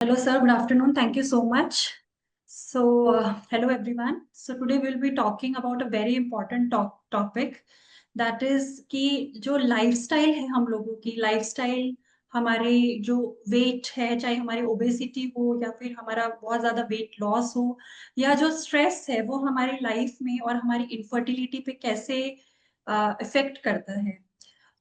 Hello, sir. Good afternoon. Thank you so much. Hello everyone. So today we'll be talking about a very important topic that is कि जो lifestyle है हम लोगों की lifestyle हमारे जो वेट है चाहे हमारी ओबेसिटी हो या फिर हमारा बहुत ज्यादा वेट लॉस हो या जो स्ट्रेस है वो हमारी लाइफ में और हमारी इनफर्टिलिटी पे कैसे इफेक्ट करता है।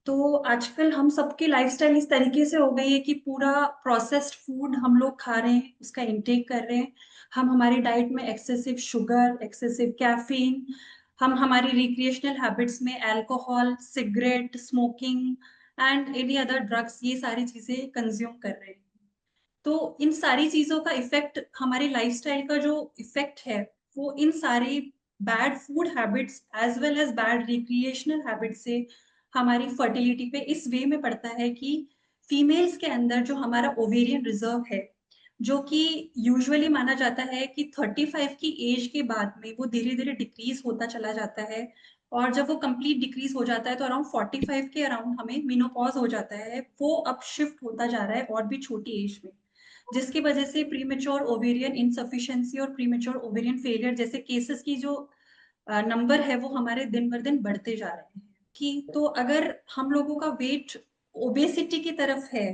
तो आजकल हम सबकी लाइफस्टाइल इस तरीके से हो गई है कि पूरा प्रोसेस्ड फूड हम लोग खा रहे हैं, उसका इंटेक कर रहे हैं। हम हमारी डाइट में एक्सेसिव शुगर, एक्सेसिव कैफीन, हम हमारी रिक्रिएशनल हैबिट्स में alcohol, cigarette, smoking and any other drugs, ये सारी चीजें कंज्यूम कर रहे हैं। तो इन सारी चीजों का इफेक्ट, हमारी लाइफस्टाइल का जो इफेक्ट है, वो इन सारी bad food habits as well as bad recreational habit से हमारी फर्टिलिटी पे इस वे में पड़ता है कि फीमेल्स के अंदर जो हमारा ओवेरियन रिजर्व है, जो कि यूजुअली माना जाता है कि 35 की एज के बाद में वो धीरे धीरे डिक्रीज होता चला जाता है। और जब वो कंप्लीट डिक्रीज हो जाता है तो अराउंड 45 के अराउंड हमें मिनोपॉज हो जाता है, वो अब शिफ्ट होता जा रहा है और भी छोटी एज में, जिसकी वजह से प्रीमेच्योर ओवेरियन इनसफिशिएंसी और प्रीमेच्योर ओवेरियन फेलियर जैसे केसेस की जो नंबर है वो हमारे दिन बर दिन बढ़ते जा रहे हैं। कि तो अगर हम लोगों का वेट ओबेसिटी की तरफ है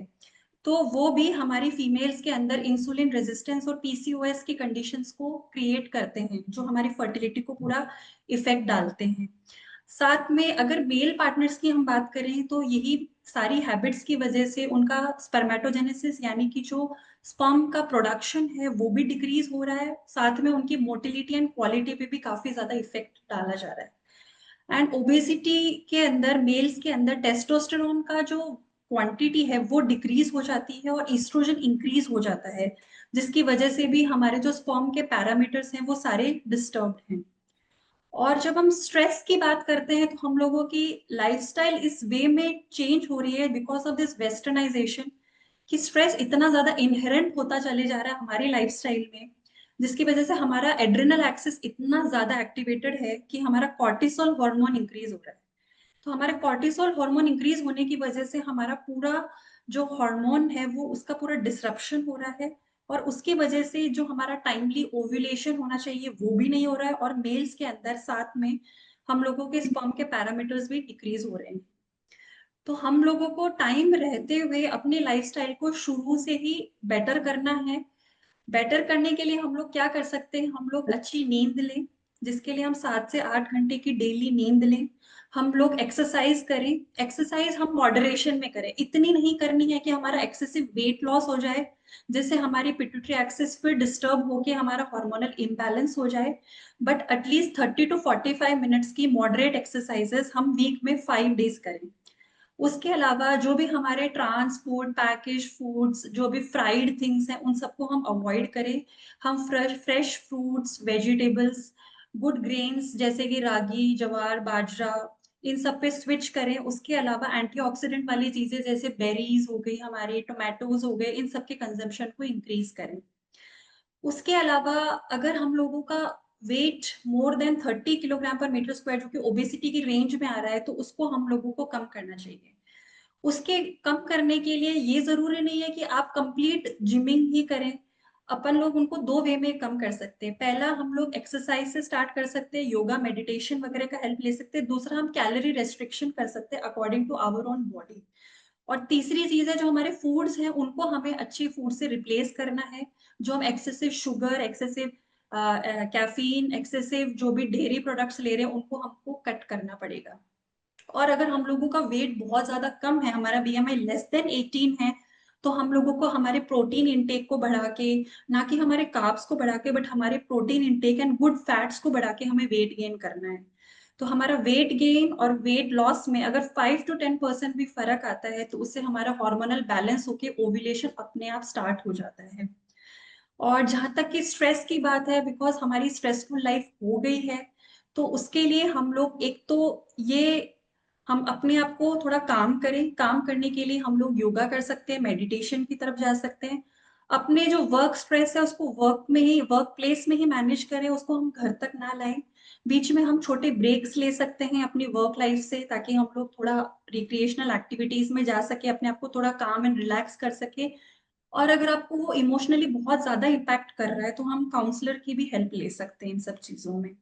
तो वो भी हमारी फीमेल्स के अंदर इंसुलिन रेजिस्टेंस और पीसीओएस की कंडीशंस को क्रिएट करते हैं, जो हमारी फर्टिलिटी को पूरा इफेक्ट डालते हैं। साथ में अगर मेल पार्टनर्स की हम बात करें तो यही सारी हैबिट्स की वजह से उनका स्पर्मेटोजेनेसिस यानी कि जो स्पर्म का प्रोडक्शन है वो भी डिक्रीज हो रहा है। साथ में उनकी मोटिलिटी एंड क्वालिटी पे भी काफी ज्यादा इफेक्ट डाला जा रहा है। एंड ओबेसिटी के अंदर मेल्स के अंदर टेस्टोस्टेरोन का जो क्वांटिटी है वो डिक्रीज हो जाती है और ईस्ट्रोजन इंक्रीज हो जाता है, जिसकी वजह से भी हमारे जो स्पर्म के पैरामीटर्स हैं वो सारे डिस्टर्ब्ड हैं। और जब हम स्ट्रेस की बात करते हैं तो हम लोगों की लाइफस्टाइल इस वे में चेंज हो रही है बिकॉज ऑफ दिस वेस्टर्नाइजेशन, कि स्ट्रेस इतना ज्यादा इनहेरेंट होता चले जा रहा है हमारी लाइफस्टाइल में, जिसकी वजह से हमारा एड्रिनल एक्सिस इतना ज्यादा एक्टिवेटेड है कि हमारा कॉर्टिसोल हार्मोन इंक्रीज हो रहा है। तो हमारा कॉर्टिसोल हार्मोन इंक्रीज होने की वजह से हमारा पूरा जो हार्मोन है वो उसका पूरा डिसरप्शन हो रहा है। और उसकी वजह से जो हमारा टाइमली ओव्यूलेशन होना चाहिए वो भी नहीं हो रहा है, और मेल्स के अंदर साथ में हम लोगों के स्पर्म के पैरामीटर्स भी डिक्रीज हो रहे हैं। तो हम लोगों को टाइम रहते हुए अपनी लाइफस्टाइल को शुरू से ही बेटर करना है। बेटर करने के लिए हम लोग क्या कर सकते हैं, हम लोग अच्छी नींद लें, जिसके लिए हम 7 से 8 घंटे की डेली नींद लें। हम लोग एक्सरसाइज करें। एक्सरसाइज हम मॉडरेशन में करें, इतनी नहीं करनी है कि हमारा एक्सेसिव वेट लॉस हो जाए, जिससे हमारी पिट्यूटरी एक्सिस फिर डिस्टर्ब होके हमारा हार्मोनल इम्बैलेंस हो जाए। बट एटलीस्ट 30 to 45 मिनट्स की मॉडरेट एक्सरसाइजेस हम वीक में 5 डेज करें। उसके अलावा जो भी हमारे ट्रांस फूड, पैकेज फूड्स, जो भी फ्राइड थिंग्स हैं, उन सबको हम अवॉइड करें। हम fresh fruits, vegetables, good grains जैसे कि रागी, जवार, बाजरा, इन सब पे स्विच करें। उसके अलावा एंटीऑक्सीडेंट वाली चीजें जैसे बेरीज हो गई, हमारे टोमेटोज हो गए, इन सब के कंजम्पशन को इंक्रीज करें। उसके अलावा अगर हम लोगों का वेट मोर देन 30 किलोग्राम पर मीटर स्क्वायर, जो कि ओबेसिटी की रेंज में आ रहा है, तो उसको हम लोगों को कम करना चाहिए। उसके कम करने के लिए ये जरूरी नहीं है कि आप कंप्लीट जिमिंग ही करें। अपन लोग उनको 2 वे में कम कर सकते हैं। पहला, हम लोग एक्सरसाइज से स्टार्ट कर सकते हैं, योगा, मेडिटेशन वगैरह का हेल्प ले सकते हैं। दूसरा, हम कैलोरी रेस्ट्रिक्शन कर सकते हैं according to our own body. और तीसरी चीज है, जो हमारे फूड्स हैं उनको हमें अच्छी फूड से रिप्लेस करना है। जो हम excessive sugar, excessive caffeine, excessive जो भी डेयरी प्रोडक्ट्स ले रहे हैं उनको हमको कट करना पड़ेगा। और अगर हम लोगों का वेट बहुत ज्यादा कम है, हमारा बीएमआई लेस देन 18 है, तो हम लोगों को हमारे प्रोटीन इंटेक को बढ़ा के, ना कि हमारे कार्ब्स को बढ़ा के, बट हमारे protein intake and good fats को बढ़ा के हमें वेट गेन करना है। तो हमारा वेट गेन और वेट लॉस में अगर 5 to 10% भी फर्क आता है तो उससे हमारा हार्मोनल बैलेंस होके ओव्यूलेशन अपने आप स्टार्ट हो जाता है। और जहां तक कि स्ट्रेस की बात है, बिकॉज हमारी स्ट्रेसफुल लाइफ हो गई है, तो उसके लिए हम लोग एक तो ये, हम अपने आप को थोड़ा काम करें। काम करने के लिए हम लोग योगा कर सकते हैं, मेडिटेशन की तरफ जा सकते हैं। अपने जो वर्क स्ट्रेस है उसको वर्क में ही, वर्क प्लेस में ही मैनेज करें, उसको हम घर तक ना लाएं। बीच में हम छोटे ब्रेक्स ले सकते हैं अपनी वर्क लाइफ से, ताकि हम लोग थोड़ा रिक्रिएशनल एक्टिविटीज में जा सके, अपने आप को थोड़ा काम एंड रिलैक्स कर सके। और अगर आपको वो इमोशनली बहुत ज्यादा इम्पैक्ट कर रहा है तो हम काउंसलर की भी हेल्प ले सकते हैं इन सब चीजों में।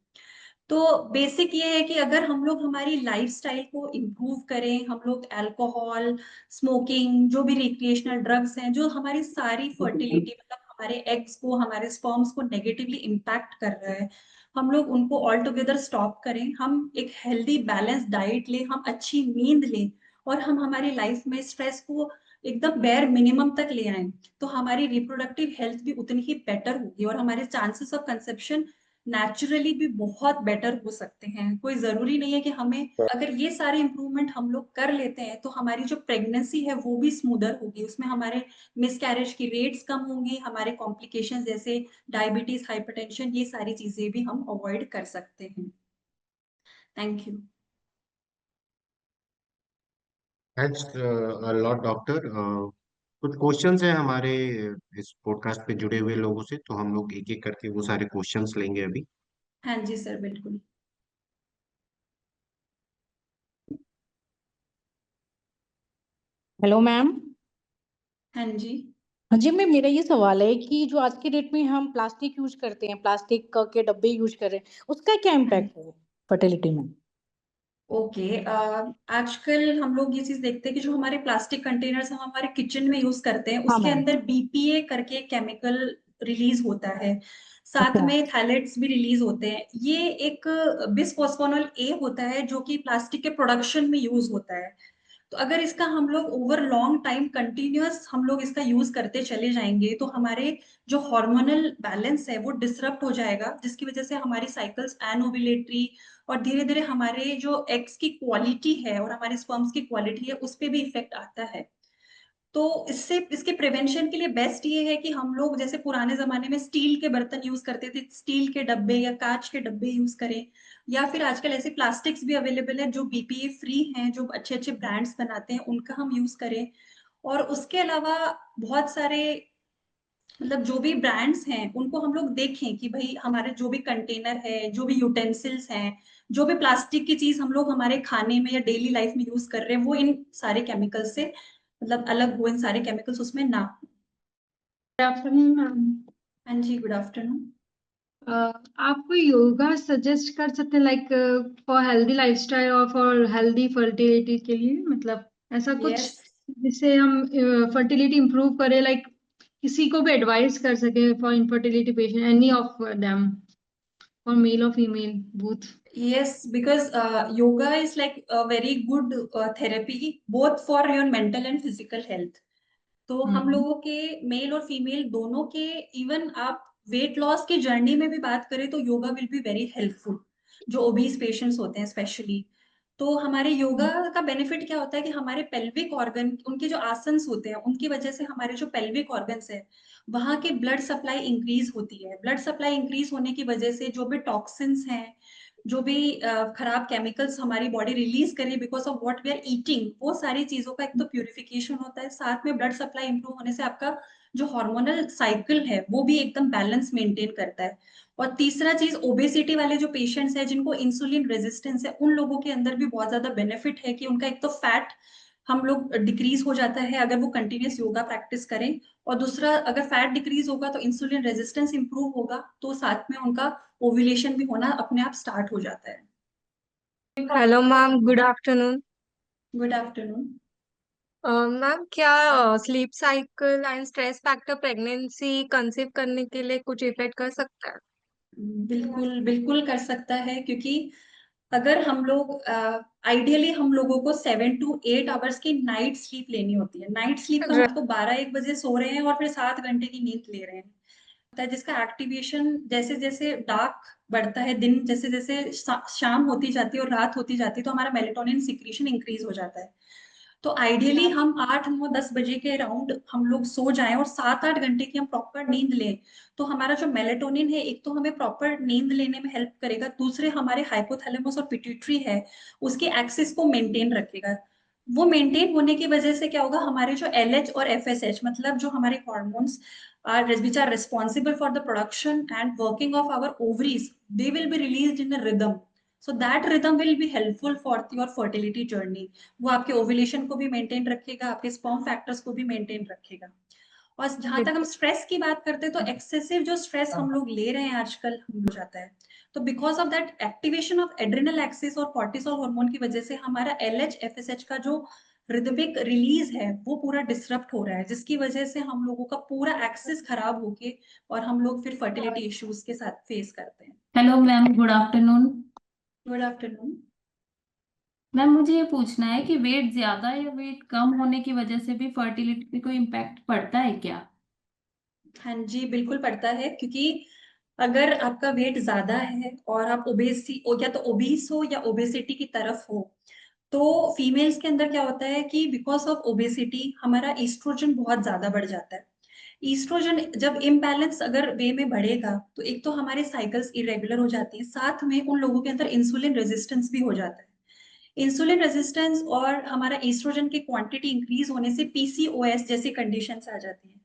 तो बेसिक ये है कि अगर हम लोग हमारी लाइफस्टाइल को इम्प्रूव करें, हम लोग अल्कोहल, स्मोकिंग, जो भी रिक्रिएशनल ड्रग्स हैं जो हमारी सारी फर्टिलिटी मतलब हमारे एग्स को, हमारे स्पर्म्स को नेगेटिवली इम्पैक्ट कर रहा है, हम लोग उनको ऑल टुगेदर स्टॉप करें, हम एक हेल्दी बैलेंस डाइट लें, हम अच्छी नींद लें, और हम हमारी लाइफ में स्ट्रेस को एकदम बेयर मिनिमम तक ले आए, तो हमारी रिप्रोडक्टिव हेल्थ भी उतनी ही बेटर होगी और हमारे चांसेस ऑफ कंसेप्शन नेचुरली भी बहुत बेटर हो सकते हैं। कोई जरूरी नहीं है कि हमें, अगर ये सारे इंप्रूवमेंट हम लोग कर लेते हैं तो हमारी जो प्रेगनेंसी है वो भी स्मूदर होगी, उसमें हमारे मिसकैरेज की रेट्स कम होंगी, हमारे कॉम्प्लिकेशंस जैसे डायबिटीज, हाइपरटेंशन, ये सारी चीजें भी हम अवॉइड कर सकते हैं। Thank you. Thanks lot doctor. कुछ क्वेश्चंस हैं हमारे इस पॉडकास्ट पे जुड़े हुए लोगों से, तो हम लोग एक एक करके वो सारे क्वेश्चंस लेंगे अभी। हाँ जी सर, बिल्कुल। Hello ma'am. हाँ जी। हाँ जी मैम, मेरा ये सवाल है कि जो आज के डेट में हम प्लास्टिक यूज करते हैं, प्लास्टिक के डब्बे यूज कर रहे हैं, उसका क्या हाँ जी। इम्पैक्ट है फर्टिलिटी में? ओके। आजकल हम लोग ये चीज देखते हैं कि जो हमारे प्लास्टिक कंटेनर्स हम हमारे किचन में यूज करते हैं हाँ उसके मैम। अंदर बीपीए करके केमिकल रिलीज होता है, साथ अच्छा। में थैलेट्स भी रिलीज होते हैं। ये एक बिसफॉस्फोनॉल ए होता है जो कि प्लास्टिक के प्रोडक्शन में यूज होता है। तो अगर इसका हम लोग ओवर लॉन्ग टाइम कंटिन्यूअस हम लोग इसका यूज करते चले जाएंगे तो हमारे जो हार्मोनल बैलेंस है वो डिसरप्ट हो जाएगा, जिसकी वजह से हमारी साइकिल्स एनओव्यूलेटरी और धीरे धीरे हमारे जो एग्स की क्वालिटी है और हमारे स्पर्म्स की क्वालिटी है उस पर भी इफेक्ट आता है। तो इससे इसके प्रिवेंशन के लिए बेस्ट ये है कि हम लोग जैसे पुराने जमाने में स्टील के बर्तन यूज करते थे, स्टील के डब्बे या कांच के डब्बे यूज करें, या फिर आजकल ऐसे प्लास्टिक्स भी अवेलेबल है जो बीपीए फ्री हैं, जो अच्छे अच्छे ब्रांड्स बनाते हैं उनका हम यूज करें। और उसके अलावा बहुत सारे मतलब जो भी ब्रांड्स हैं उनको हम लोग देखें कि भाई हमारे जो भी कंटेनर है, जो भी यूटेंसिल्स हैं, जो भी प्लास्टिक की चीज हम लोग हमारे खाने में या डेली लाइफ में यूज कर रहे हैं वो इन सारे केमिकल्स से मतलब अलग हो, इन सारे केमिकल्स उसमें ना हो। Good afternoon ma'am. हाँ जी, गुड आफ्टरनून। आप कोई योगा सजेस्ट कर सकते हैं लाइक फॉर हेल्दी लाइफस्टाइल और फॉर हेल्दी फर्टिलिटी के लिए, मतलब ऐसा कुछ यस। जिससे हम फर्टिलिटी इंप्रूव करें, लाइक किसी को भी एडवाइस कर सके for infertility patient, any of them, for male और female both. Yes, because yoga is like a very good therapy both for your mental and physical health. तो हम लोगों के मेल और फीमेल दोनों के, इवन आप वेट लॉस की जर्नी में भी बात करें तो yoga will be very helpful, जो ओबीज पेशेंट्स होते हैं स्पेशली। तो हमारे योगा का बेनिफिट क्या होता है कि हमारे पेल्विक ऑर्गन, उनके जो आसन्स होते हैं उनकी वजह से हमारे जो पेल्विक ऑर्गन्स है वहां की ब्लड सप्लाई इंक्रीज होती है। ब्लड सप्लाई इंक्रीज होने की वजह से जो भी टॉक्सिन्स हैं, जो भी खराब केमिकल्स हमारी बॉडी रिलीज करे because of what we are eating, वो सारी चीजों का एक तो प्यूरिफिकेशन होता है, साथ में ब्लड सप्लाई इंप्रूव होने से आपका जो हार्मोनल साइकिल है वो भी एकदम बैलेंस मेंटेन करता है। और तीसरा चीज, ओबेसिटी वाले जो पेशेंट्स हैं जिनको इंसुलिन रेजिस्टेंस है उन लोगों के अंदर भी बहुत ज्यादा बेनिफिट है कि उनका एक तो फैट हम लोग डिक्रीज हो जाता है अगर वो कंटिन्यूस योगा प्रैक्टिस करें, और दूसरा अगर फैट डिक्रीज होगा तो इंसुलिन रेजिस्टेंस इंप्रूव होगा, तो साथ में उनका ओव्यूलेशन भी होना अपने आप स्टार्ट हो जाता है। Hello ma'am, good afternoon. Good afternoon. Ma'am, क्या sleep cycle and stress factor pregnancy conceive करने के लिए कुछ इफेक्ट कर सकता है? बिल्कुल बिल्कुल कर सकता है, क्योंकि अगर हम लोग आइडियली हम लोगों को 7 to 8 आवर्स की नाइट स्लीप लेनी होती है। नाइट स्लीप का र- मतलब 12-1 बजे सो रहे हैं और फिर 7 घंटे की नींद ले रहे हैं, होता है जिसका एक्टिवेशन जैसे जैसे डार्क बढ़ता है, दिन जैसे जैसे शाम होती जाती है और रात होती जाती है तो हमारा मेलेटोनिन सिक्रीशन इंक्रीज हो जाता है। तो आइडियली हम 8-9-10 बजे के अराउंड हम लोग सो जाएं और 7-8 घंटे की हम प्रॉपर नींद लें, तो हमारा जो मेलेटोनिन है एक तो हमें प्रॉपर नींद लेने में हेल्प करेगा, दूसरे हमारे हाइपोथैलेमस और पिट्यूटरी है उसके एक्सिस को मेंटेन रखेगा। वो मेंटेन होने की वजह से क्या होगा, हमारे जो एलएच और एफएसएच मतलब जो हमारे hormones are which are responsible for the production and working of our ovaries, they will be released in a rhythm, so that rhythm will be helpful for your fertility journey। वो आपके ovulation को भी maintain रखेगा, आपके sperm factors को भी maintain रखेगा। और जहां तक हम स्ट्रेस की बात करते हैं तो एक्सेसिव जो स्ट्रेस हम लोग ले रहे हैं आजकल हो जाता है, तो because of that activation of adrenal axis और कॉर्टिसोल हार्मोन की वजह से हमारा एलएच एफएसएच का जो रिदमिक रिलीज है वो पूरा डिसरप्ट हो रहा है, जिसकी वजह से हम लोगों का पूरा एक्सिस खराब होके और हम लोग फिर फर्टिलिटी इश्यूज के साथ फेस करते हैं। Hello ma'am, good afternoon. Good afternoon. Ma'am, मुझे ये पूछना है कि वेट ज्यादा या वेट कम होने की वजह से भी फर्टिलिटी पे कोई इम्पैक्ट पड़ता है क्या? हाँ जी, बिल्कुल पड़ता है, क्योंकि अगर आपका वेट ज्यादा है और आप ओबेसी या तो ओबीस हो या ओबेसिटी की तरफ हो, तो फीमेल्स के अंदर क्या होता है कि बिकॉज ऑफ ओबेसिटी हमारा ईस्ट्रोजन बहुत ज्यादा बढ़ जाता है। ईस्ट्रोजन जब इम्बैलेंस अगर वे में बढ़ेगा तो एक तो हमारे साइकिल्स इरेगुलर हो जाती है, साथ में उन लोगों के अंदर इंसुलिन रेजिस्टेंस भी हो जाता है। इंसुलिन रेजिस्टेंस और हमारा ईस्ट्रोजन की क्वांटिटी इंक्रीज होने से पीसीओएस जैसी कंडीशंस आ जाती हैं।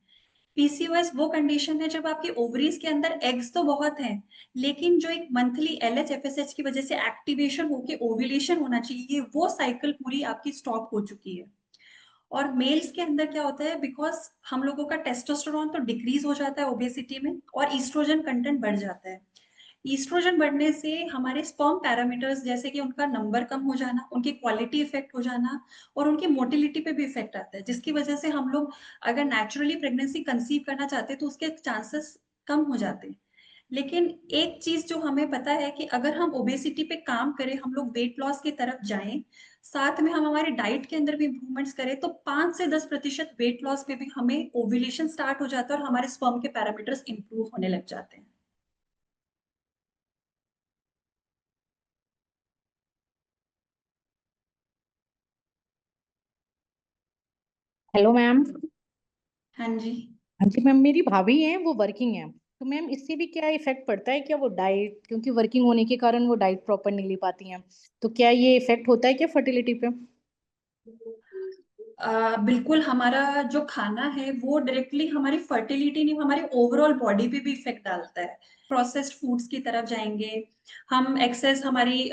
पीसीओएस वो कंडीशन है जब आपके ओवरीज के अंदर एग्स तो बहुत हैं, लेकिन जो एक मंथली एलएच एफएसएच की वजह से एक्टिवेशन होके ओव्यूलेशन होना चाहिए, वो साइकिल पूरी आपकी स्टॉप हो चुकी है। और मेल्स के अंदर क्या होता है, बिकॉज हम लोगों का टेस्टोस्टेरोन तो डिक्रीज हो जाता है ओबेसिटी में और ईस्ट्रोजन कंटेंट बढ़ जाता है। ईस्ट्रोजन बढ़ने से हमारे स्पर्म पैरामीटर्स जैसे कि उनका नंबर कम हो जाना, उनकी क्वालिटी इफेक्ट हो जाना और उनकी मोटिलिटी पे भी इफेक्ट आता है, जिसकी वजह से हम लोग अगर नेचुरली प्रेगनेंसी कंसीव करना चाहते हैं तो उसके चांसेस कम हो जाते हैं। लेकिन एक चीज जो हमें पता है कि अगर हम ओबेसिटी पे काम करें, हम लोग वेट लॉस की तरफ जाएं, साथ में हम हमारे डाइट के अंदर भी इंप्रूवमेंट्स करें, तो 5 से 10% वेट लॉस पे भी हमें ओव्यूलेशन स्टार्ट हो जाता है और हमारे स्पर्म के पैरामीटर्स इंप्रूव होने लग जाते हैं। Hello ma'am. हाँ जी। हाँ जी मैम, मेरी भाभी हैं, वो वर्किंग है, तो मैम इससे भी क्या इफेक्ट पड़ता है क्या? वो डाइट, क्योंकि वर्किंग होने के कारण वो डाइट प्रॉपर नहीं ले पाती हैं, तो क्या ये इफेक्ट होता है क्या फर्टिलिटी पे? बिल्कुल, हमारा जो खाना है वो डायरेक्टली हमारी फर्टिलिटी नहीं, हमारी ओवरऑल बॉडी पे भी इफेक्ट डालता है। प्रोसेस्ड फूड्स की तरफ जाएंगे हम, एक्सेस हमारी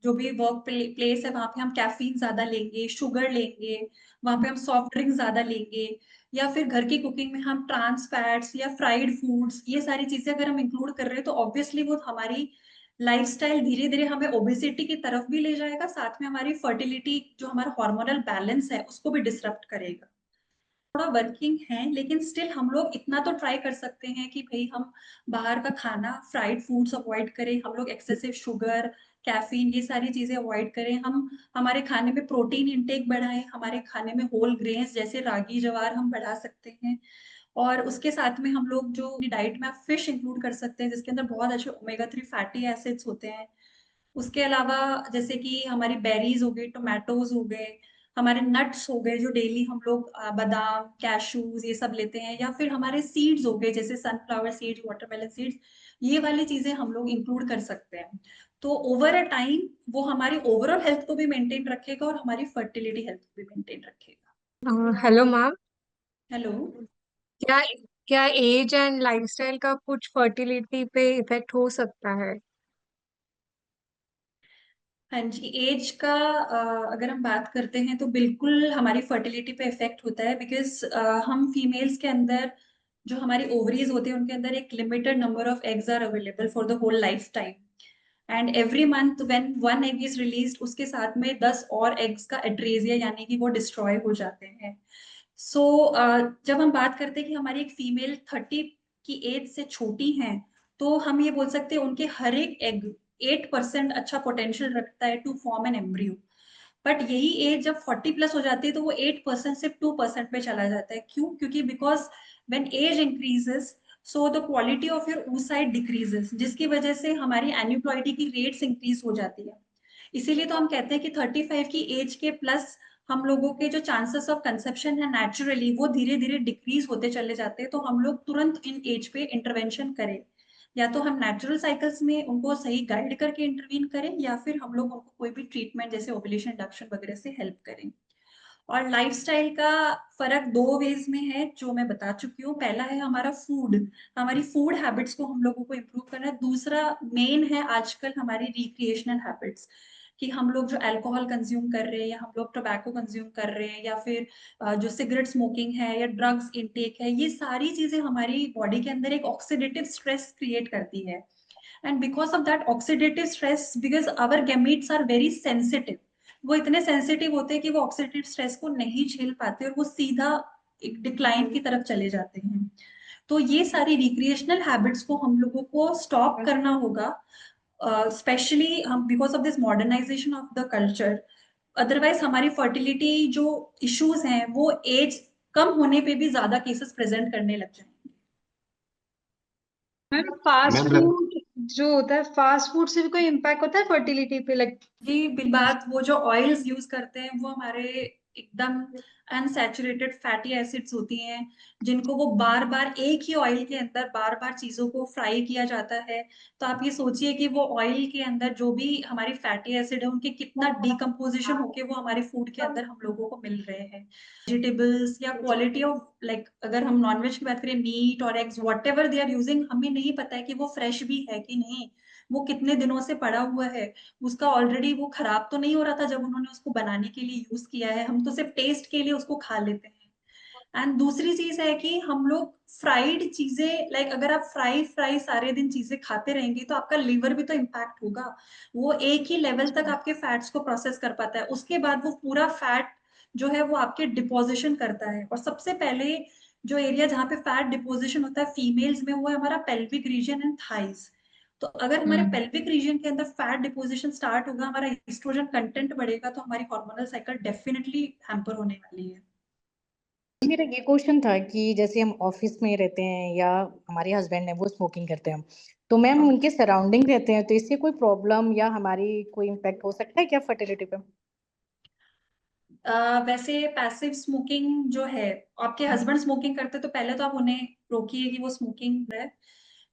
जो भी वर्क प्लेस है वहां पे हम कैफीन ज्यादा लेंगे, शुगर लेंगे, वहां पे हम सॉफ्ट ड्रिंक ज्यादा लेंगे, या फिर घर की कुकिंग में हम ट्रांस फैट्स या फ्राइड फूड्स, ये सारी चीजें अगर हम इंक्लूड कर रहे हैं तो ऑब्वियसली वो हमारी लाइफस्टाइल धीरे धीरे हमें ओबेसिटी की तरफ भी ले जाएगा, साथ में हमारी फर्टिलिटी जो हमारा हार्मोनल बैलेंस है उसको भी डिसरप्ट करेगा। थोड़ा वर्किंग है लेकिन स्टिल हम लोग इतना तो ट्राई कर सकते हैं कि भाई हम बाहर का खाना, फ्राइड फूड्स अवॉइड करें, हम लोग एक्सेसिव शुगर, कैफीन, ये सारी चीजें अवॉइड करें, हम हमारे खाने में प्रोटीन इंटेक बढ़ाएं, हमारे खाने में होल ग्रेन्स जैसे रागी जवार हम बढ़ा सकते हैं, और उसके साथ में हम लोग जो डाइट में आप फिश इंक्लूड कर सकते हैं जिसके अंदर बहुत अच्छे ओमेगा 3 फैटी एसिड्स होते हैं। उसके अलावा जैसे कि हमारी बेरीज हो गई, टोमेटोज हो गए, हमारे नट्स हो गए जो डेली हम लोग बादाम, कैशूज ये सब लेते हैं, या फिर हमारे सीड्स हो गए जैसे सनफ्लावर सीड्स, वाटरमेलन सीड्स, ये वाली चीजें हम लोग इंक्लूड कर सकते हैं। तो ओवर अ टाइम वो हमारी ओवरऑल हेल्थ को भी मेंटेन रखेगा और हमारी फर्टिलिटी हेल्थ को भी मेंटेन रखेगा। Hello ma'am, hello. क्या क्या एज एंड लाइफस्टाइल का कुछ फर्टिलिटी पे इफेक्ट हो सकता है? हाँ जी, एज का अगर हम बात करते हैं तो बिल्कुल हमारी फर्टिलिटी पे इफेक्ट होता है, बिकॉज हम फीमेल्स के अंदर जो हमारी ओवरीज होते हैं उनके अंदर एक limited number of eggs are available for the whole life time, and every month when one egg is released उसके साथ में 10 और एग्स का एट्रेजिया यानी कि वो डिस्ट्रॉय हो जाते हैं। सो जब हम बात करते हैं कि हमारी एक फीमेल 30 की एज से छोटी हैं, तो हम ये बोल सकते हैं उनके हर एक एग 8% अच्छा पोटेंशियल रखता है to form an embryo. But यही एज जब 40 प्लस हो जाती है तो वो 8% से 2% पे चला जाता है। क्यों? क्योंकि because when age increases so the quality of your oocyte decreases, जिसकी वजह से हमारी एन्यूप्लॉइडी की रेट्स इंक्रीज हो जाती है। इसीलिए तो हम कहते हैं कि 35 की एज के प्लस हम लोगों के जो चांसेस ऑफ कंसेप्शन है नेचुरली वो धीरे धीरे डिक्रीज होते चले जाते हैं। तो हम लोग तुरंत इन एज पे इंटरवेंशन करें, या तो हम नेचुरल साइकिल्स में उनको सही गाइड करके इंटरवीन करें, या फिर हम लोग उनको कोई भी ट्रीटमेंट जैसे ओव्यूलेशन इंडक्शन वगैरह से हेल्प करें। और लाइफस्टाइल का फर्क दो वेज में है जो मैं बता चुकी हूँ। पहला है हमारा फूड, हमारी फूड हैबिट्स को हम लोगों को इम्प्रूव करना है। दूसरा मेन है आजकल हमारी रिक्रिएशनल हैबिट्स, कि हम लोग जो अल्कोहल कंज्यूम कर रहे हैं या हम लोग टोबैको कंज्यूम कर रहे हैं या फिर जो सिगरेट स्मोकिंग है या ड्रग्स इनटेक है, ये सारी चीजें हमारी बॉडी के अंदर एक ऑक्सीडेटिव स्ट्रेस क्रिएट करती है। And because of that oxidative stress, because our gametes are very sensitive, वो इतने सेंसिटिव होते हैं कि वो ऑक्सीडेटिव स्ट्रेस को नहीं झेल पाते और वो सीधा एक डिक्लाइन की तरफ चले जाते हैं। तो ये सारी रिक्रिएशनल हैबिट्स को हम लोगों को स्टॉप करना होगा, स्पेशली हम because of this modernisation of the culture. Otherwise हमारी फर्टिलिटी जो इश्यूज हैं वो एज कम होने पे भी ज्यादा केसेस प्रेजेंट करने लग जाएंगे। मैम फास्ट मैम फूड जो होता है, फास्ट फूड से भी कोई इम्पैक्ट होता है फर्टिलिटी पे? लाइक जी बात, वो जो ऑयल्स यूज करते हैं वो हमारे एकदम अनसैचुरेटेड फैटी एसिड्स होती हैं, जिनको वो बार बार एक ही ऑयल के अंदर बार बार चीजों को फ्राई किया जाता है। तो आप ये सोचिए कि वो ऑयल के अंदर जो भी हमारी फैटी एसिड है उनके कितना डिकम्पोजिशन होके वो हमारे फूड के अंदर हम लोगों को मिल रहे हैं। वेजिटेबल्स या क्वालिटी ऑफ, लाइक अगर हम नॉनवेज की बात करें, मीट और eggs whatever they are using, हमें नहीं पता है कि वो फ्रेश भी है कि नहीं, वो कितने दिनों से पड़ा हुआ है, उसका ऑलरेडी वो खराब तो नहीं हो रहा था जब उन्होंने उसको बनाने के लिए यूज किया है। हम तो सिर्फ टेस्ट के लिए उसको खा लेते हैं। एंड दूसरी चीज है कि हम लोग फ्राइड चीजें, लाइक अगर आप फ्राई फ्राई सारे दिन चीजें खाते रहेंगे तो आपका लीवर भी तो इम्पैक्ट होगा। वो एक ही लेवल तक आपके फैट्स को प्रोसेस कर पाता है, उसके बाद वो पूरा फैट जो है वो आपके डिपोजिशन करता है। और सबसे पहले जो एरिया जहाँ पे फैट डिपोजिशन होता है फीमेल्स में, वो है हमारा पेल्विक रीजन एंड थाइज। तो अगर हमारे पेल्विक रीजन के अंदर फैट डिपोजिशन स्टार्ट होगा, हमारा एस्ट्रोजन कंटेंट बढ़ेगा, तो हमारी हार्मोनल साइकिल डेफिनेटली हैम्पर होने वाली है। मेरा ये क्वेश्चन था कि जैसे हम ऑफिस में रहते हैं या हमारे हस्बैंड है वो स्मोकिंग करते हैं, तो मैम उनके सराउंडिंग रहते हैं, तो इससे कोई प्रॉब्लम या हमारी कोई इम्पैक्ट हो सकता है क्या फर्टिलिटी पे? वैसे पैसिव स्मोकिंग जो है, आपके हस्बैंड स्मोकिंग करते तो पहले तो आप उन्हें रोकिए कि वो स्मोकिंग है।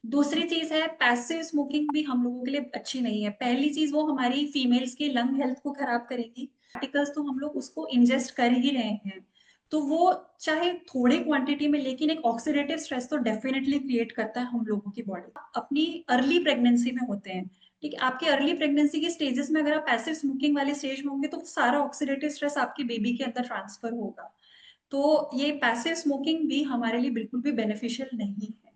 दूसरी चीज है, पैसिव स्मोकिंग भी हम लोगों के लिए अच्छी नहीं है। पहली चीज, वो हमारी फीमेल्स की लंग हेल्थ को खराब करेगी। पार्टिकल्स तो हम लोग उसको इंजेस्ट कर ही रहे हैं, तो वो चाहे थोड़े क्वांटिटी में, लेकिन एक ऑक्सीडेटिव स्ट्रेस तो डेफिनेटली क्रिएट करता है हम लोगों की बॉडी। अपनी अर्ली प्रेगनेंसी में होते हैं, ठीक है, आपके अर्ली प्रेगनेंसी के स्टेजेस में अगर आप पैसिव स्मोकिंग वाले स्टेज में होंगे तो सारा ऑक्सीडेटिव स्ट्रेस आपके बेबी के अंदर ट्रांसफर होगा। तो ये पैसिव स्मोकिंग भी हमारे लिए बिल्कुल भी बेनिफिशियल नहीं है।